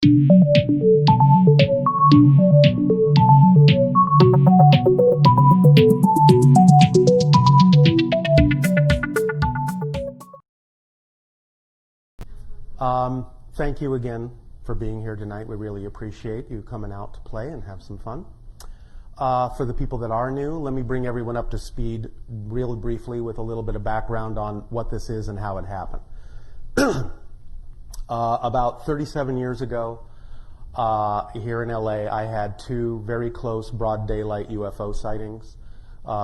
Thank you again for being here tonight. We really appreciate you coming out to play and have some fun. For the people that are new, let me bring everyone up to speed real briefly with a little bit of background on what this is and how it happened. About 37 years ago, here in LA, I had two very close broad daylight UFO sightings.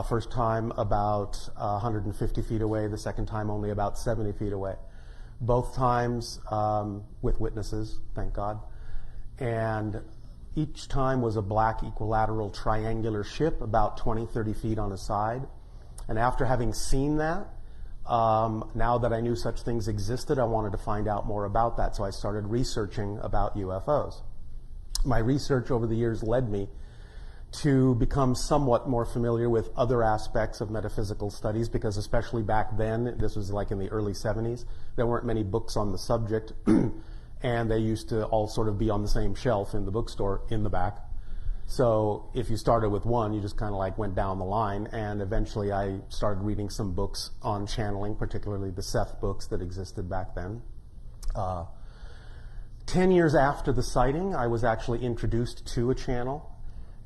First time about 150 feet away, the second time only about 70 feet away. Both times with witnesses, thank God. And each time was a black equilateral triangular ship about 20, 30 feet on a side. And after having seen that, now that I knew such things existed, I wanted to find out more about that. So I started researching about UFOs. My research over the years led me to become somewhat more familiar with other aspects of metaphysical studies, because especially back then, this was like in the early 70s, there weren't many books on the subject, and they used to all sort of be on the same shelf in the bookstore in the back. So if you started with one, you just kind of like went down the line, and eventually I started reading some books on channeling, particularly the Seth books that existed back then. 10 years after the sighting, I was actually introduced to a channel,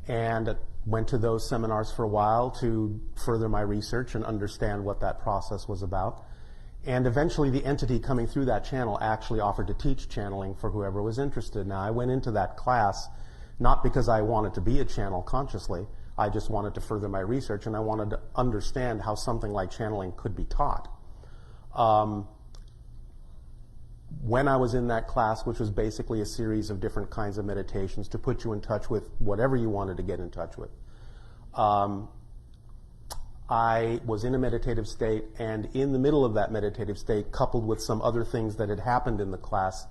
and went to those seminars for a while to further my research and understand what that process was about. And eventually the entity coming through that channel actually offered to teach channeling for whoever was interested. Now, I went into that class not because I wanted to be a channel consciously. I just wanted to further my research, and I wanted to understand how something like channeling could be taught. When I was in that class, which was basically a series of different kinds of meditations to put you in touch with whatever you wanted to get in touch with, I was in a meditative state, and in the middle of that meditative state, coupled with some other things that had happened in the class,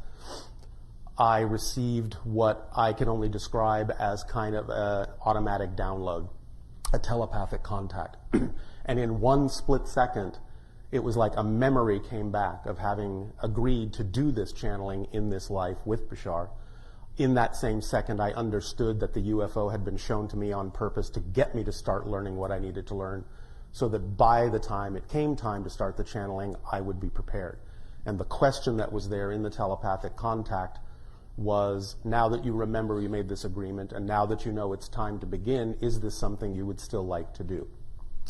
I received what I can only describe as kind of an automatic download, a telepathic contact. And in one split second, it was like a memory came back of having agreed to do this channeling in this life with Bashar. In that same second, I understood that the UFO had been shown to me on purpose to get me to start learning what I needed to learn, so that by the time it came time to start the channeling, I would be prepared. And the question that was there in the telepathic contact was, now that you remember you made this agreement, and now that you know it's time to begin, is this something you would still like to do?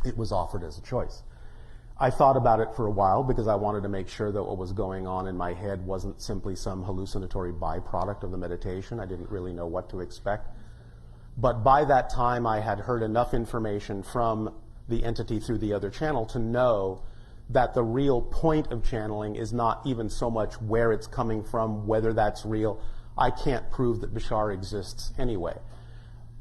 It was offered as a choice. I thought about it for a while because I wanted to make sure that what was going on in my head wasn't simply some hallucinatory byproduct of the meditation. I didn't really know what to expect. But by that time, I had heard enough information from the entity through the other channel to know that the real point of channeling is not even so much where it's coming from, whether that's real. I can't prove that Bashar exists anyway.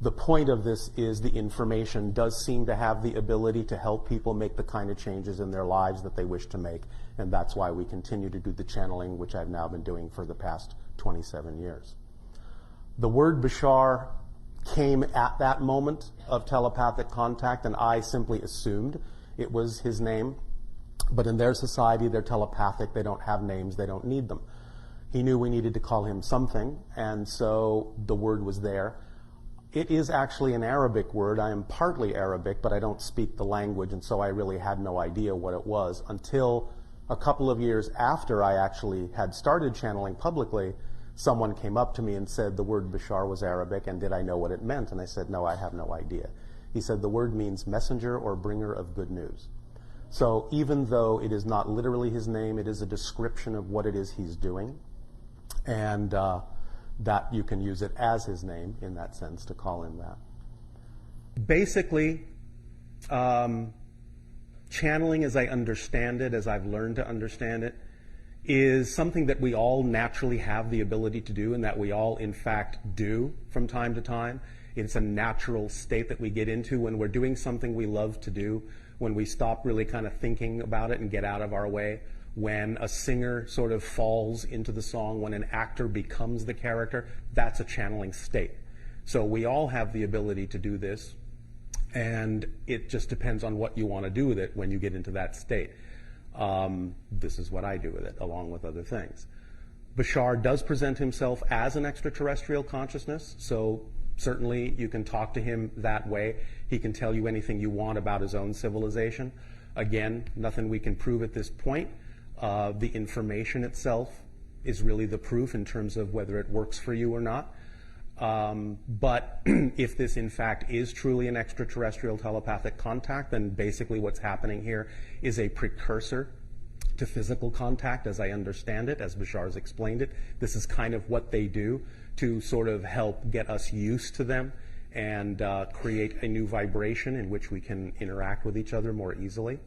The point of this is the information does seem to have the ability to help people make the kind of changes in their lives that they wish to make, and that's why we continue to do the channeling, which I've now been doing for the past 27 years. The word Bashar came at that moment of telepathic contact, and I simply assumed it was his name. But in their society, they're telepathic. They don't have names. They don't need them. He knew we needed to call him something, and so the word was there. It is actually an Arabic word. I am partly Arabic, but I don't speak the language, and so I really had no idea what it was until a couple of years after I actually had started channeling publicly. Someone came up to me and said the word Bashar was Arabic, and did I know what it meant? And I said, no, I have no idea. He said the word means messenger or bringer of good news. So even though it is not literally his name, it is a description of what it is he's doing, and that you can use it as his name in that sense to call him that. Basically, channeling as I understand it, as I've learned to understand it, is something that we all naturally have the ability to do, and that we all in fact do from time to time. It's a natural state that we get into when we're doing something we love to do, when we stop really kind of thinking about it and get out of our way, when a singer sort of falls into the song, when an actor becomes the character, that's a channeling state. So we all have the ability to do this, and it just depends on what you want to do with it when you get into that state. This is what I do with it, along with other things. Bashar does present himself as an extraterrestrial consciousness, so certainly you can talk to him that way. He can tell you anything you want about his own civilization. Again, nothing we can prove at this point. The information itself is really the proof in terms of whether it works for you or not. But if this in fact is truly an extraterrestrial telepathic contact, then basically what's happening here is a precursor to physical contact, as I understand it, as Bashar's explained it. This is kind of what they do to sort of help get us used to them and create a new vibration in which we can interact with each other more easily.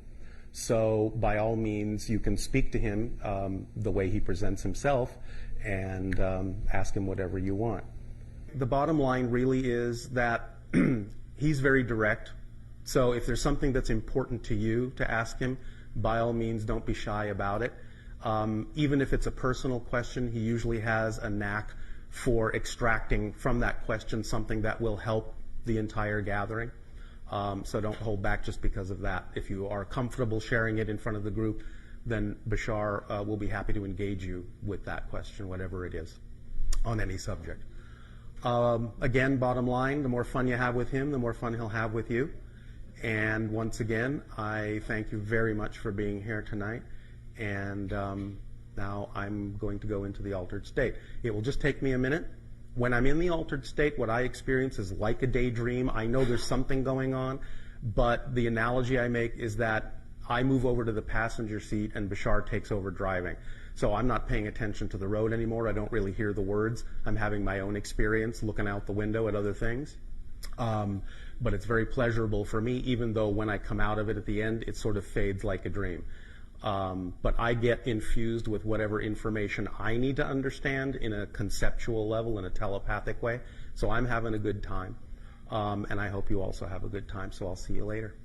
So by all means, you can speak to him the way he presents himself and ask him whatever you want. The bottom line really is that he's very direct. So if there's something that's important to you to ask him, by all means, don't be shy about it. Even if it's a personal question, he usually has a knack for extracting from that question something that will help the entire gathering. So don't hold back just because of that. If you are comfortable sharing it in front of the group, then Bashar will be happy to engage you with that question, whatever it is, on any subject. Again, bottom line, the more fun you have with him, the more fun he'll have with you. And once again, I thank you very much for being here tonight. And now I'm going to go into the altered state. It will just take me a minute. When I'm in the altered state, what I experience is like a daydream. I know there's something going on, but the analogy I make is that I move over to the passenger seat and Bashar takes over driving. So I'm not paying attention to the road anymore. I don't really hear the words. I'm having my own experience, looking out the window at other things. But it's very pleasurable for me, even though when I come out of it at the end, it sort of fades like a dream. But I get infused with whatever information I need to understand in a conceptual level, in a telepathic way. So I'm having a good time. And I hope you also have a good time. So I'll see you later.